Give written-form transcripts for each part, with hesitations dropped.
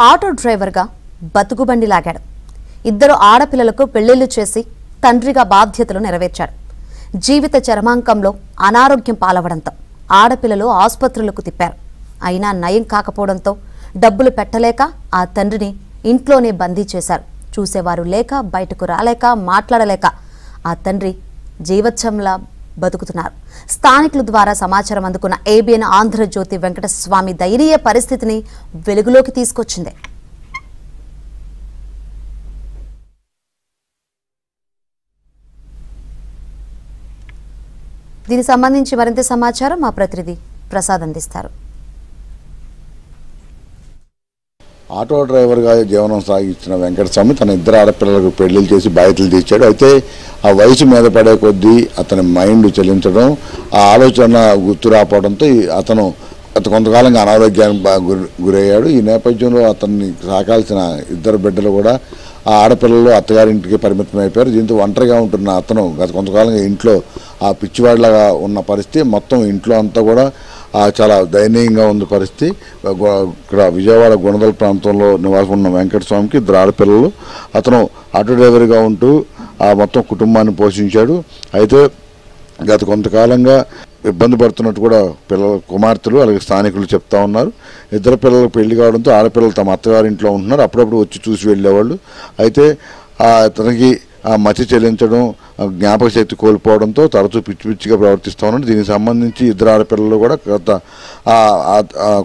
Auto డ్రైవర్గా బతుకుబండి లాగాడు. ఇద్దరు ఆడపిల్లలకు పెళ్లిళ్లు చేసి తండ్రిగా బాధ్యతలు నెరవేర్చాడు. జీవిత చరమాంకంలో అనారోగ్యం పాలవడంతో ఆడపిల్లలు ఆసుపత్రులకు తిప్పారు. అయినా నయం కాకపోవడంతో డబ్బులు పెట్టలేక ఆ తండ్రిని ఇంట్లోనే బందీ చేశారు. చూసేవారు లేక, బయటకు రాలేక, మాట్లాడలేక ఆ తండ్రి జీవచ్చంలా బతుకుతున్నారు. స్థానికుల ద్వారా సమాచారం అందుకున్న ఏబిఎన్ ఆంధ్రజ్యోతి వెంకటస్వామి దయనీయ పరిస్థితిని వెలుగులోకి తీసుకొచ్చింది. దీనికి సంబంధించి మరింత సమాచారం మా ప్రతినిధి ప్రసాద్ అందిస్తారు. ఆటో డ్రైవర్గా జీవనం సాగించిన వెంకటస్వామి తన ఇద్దరు ఆడపిల్లలకు పెళ్లిళ్ళు చేసి బాధ్యతలు తీర్చాడు. అయితే ఆ వయసు మీద పడే కొద్దీ అతని మైండ్ చెల్లించడం, ఆ ఆలోచన గుర్తు రావడంతో అతను కొంతకాలంగా అనారోగ్యానికి గురయ్యాడు. ఈ నేపథ్యంలో అతన్ని సాకాల్సిన ఇద్దరు బిడ్డలు కూడా ఆ ఆడపిల్లలు అత్తగారింటికి పరిమితం అయిపోయారు. దీంతో ఒంటరిగా ఉంటున్న అతను గత కొంతకాలంగా ఇంట్లో ఆ పిచ్చివాడిలాగా ఉన్న పరిస్థితి. మొత్తం ఇంట్లో అంతా కూడా చాలా దయనీయంగా ఉంది పరిస్థితి. ఇక్కడ విజయవాడ గుణదల ప్రాంతంలో నివాసం ఉన్న వెంకటస్వామికి ఇద్దరు ఆడపిల్లలు. అతను ఆటో డ్రైవర్గా ఉంటూ ఆ మొత్తం కుటుంబాన్ని పోషించాడు. అయితే గత కొంతకాలంగా ఇబ్బంది పడుతున్నట్టు కూడా పిల్లల కుమార్తెలు అలాగే స్థానికులు చెప్తా ఉన్నారు. ఇద్దరు పిల్లలకు పెళ్లి కావడంతో ఆడపిల్లలు తమ అత్తగారింట్లో ఉంటున్నారు. అప్పుడప్పుడు వచ్చి చూసి వెళ్ళేవాళ్ళు. అయితే అతనికి ఆ మతి చెల్లించడం, జ్ఞాపక శక్తి కోల్పోవడంతో తరచూ పిచ్చి పిచ్చిగా ప్రవర్తిస్తూ ఉన్నాడు. దీనికి సంబంధించి ఇద్దరు ఆడపిల్లలు కూడా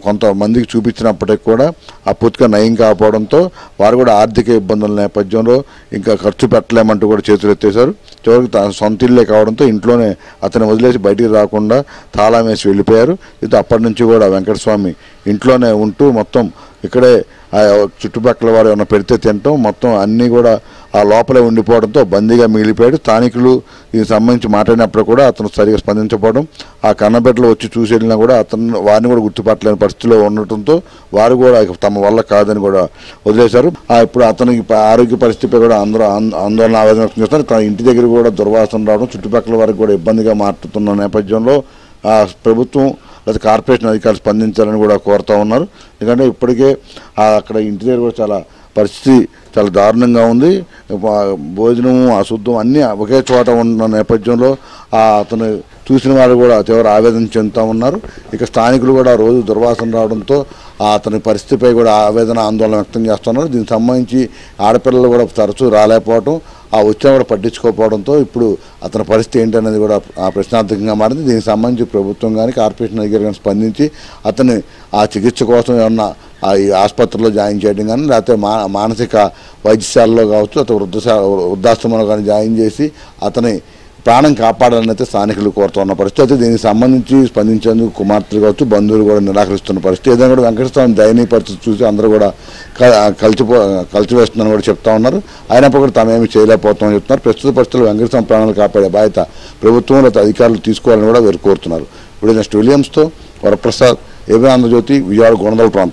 కొంతమందికి చూపించినప్పటికీ కూడా ఆ పూర్తిగా నయం కాకపోవడంతో వారు కూడా ఆర్థిక ఇబ్బందుల నేపథ్యంలో ఇంకా ఖర్చు పెట్టలేమంటూ కూడా చేతులు ఎత్తేశారు. చివరికి సొంత ఇల్లే కావడంతో ఇంట్లోనే అతను వదిలేసి బయటికి రాకుండా తాళం వేసి వెళ్ళిపోయారు. అయితే అప్పటి నుంచి కూడా వెంకటస్వామి ఇంట్లోనే ఉంటూ మొత్తం ఇక్కడే చుట్టుపక్కల వారు ఏమైనా పెడితే తినటం, మొత్తం అన్నీ కూడా ఆ లోపలే ఉండిపోవడంతో బందీగా మిగిలిపోయాడు. స్థానికులు దీనికి సంబంధించి మాట్లాడినప్పుడు కూడా అతను సరిగా స్పందించకపోవడం, ఆ కన్నబిడ్డలు వచ్చి చూసి వెళ్ళినా కూడా వారిని కూడా గుర్తుపట్టలేని పరిస్థితిలో ఉండటంతో వారు కూడా తమ వల్ల కాదని కూడా వదిలేశారు. ఇప్పుడు అతనికి ఆరోగ్య పరిస్థితిపై కూడా అందరూ ఆందోళన ఆవేదన వ్యక్తం చేస్తారు. తన ఇంటి దగ్గర కూడా దుర్వాసన రావడం చుట్టుపక్కల వారికి కూడా ఇబ్బందిగా మారుతున్న నేపథ్యంలో ప్రభుత్వం లేదా కార్పొరేషన్ అధికారులు స్పందించాలని కూడా కోరుతూ ఉన్నారు. ఎందుకంటే ఇప్పటికే అక్కడ ఇంటి దగ్గర కూడా చాలా పరిస్థితి చాలా దారుణంగా ఉంది. భోజనం, అశుద్ధం అన్నీ ఒకే చోట ఉన్న నేపథ్యంలో అతను చూసిన వారు కూడా తీవ్ర ఆవేదన చెందుతూ ఉన్నారు. ఇక స్థానికులు కూడా రోజు దుర్వాసన రావడంతో అతని పరిస్థితిపై కూడా ఆవేదన, ఆందోళన వ్యక్తం చేస్తున్నారు. దీనికి సంబంధించి ఆడపిల్లలు కూడా తరచూ రాలేకపోవడం, ఆ వచ్చిన కూడా పట్టించుకోకపోవడంతో ఇప్పుడు అతని పరిస్థితి ఏంటనేది కూడా ప్రశ్నార్థకంగా మారింది. దీనికి సంబంధించి ప్రభుత్వం కానీ కార్పొరేషన్ అధికారులు కానీ స్పందించి అతన్ని ఆ చికిత్స కోసం ఏమన్నా ఈ ఆసుపత్రిలో జాయిన్ చేయడం కానీ, లేకపోతే మానసిక వైద్యశాలలో కావచ్చు, లేకపోతే వృద్ధాశ్రమంలో కానీ జాయిన్ చేసి అతని ప్రాణం కాపాడాలని అయితే స్థానికులు కోరుతున్న పరిస్థితి. అయితే దీనికి సంబంధించి స్పందించేందుకు కుమార్తెలు కావచ్చు, బంధువులు కూడా నిరాకరిస్తున్న పరిస్థితి. ఏదైనా కూడా వెంకటస్వామి దయనీయ పరిస్థితి చూసి అందరూ కూడా కలిసివేస్తుందని కూడా చెప్తా ఉన్నారు. అయినప్పుడు కూడా తామేమి చేయలేకపోతామని చెప్తున్నారు. ప్రస్తుత పరిస్థితుల్లో వెంకటస్వామి ప్రాణాలు కాపాడే బాధ్యత ప్రభుత్వం లేదా అధికారులు తీసుకోవాలని కూడా వీరు కోరుతున్నారు. ఇప్పుడు నెక్స్ట్ విలియమ్స్తో వరప్రసాద్, ఏబిఎన్ ఆంధ్రజ్యోతి, విజయవాడ గుణదల ప్రాంతం.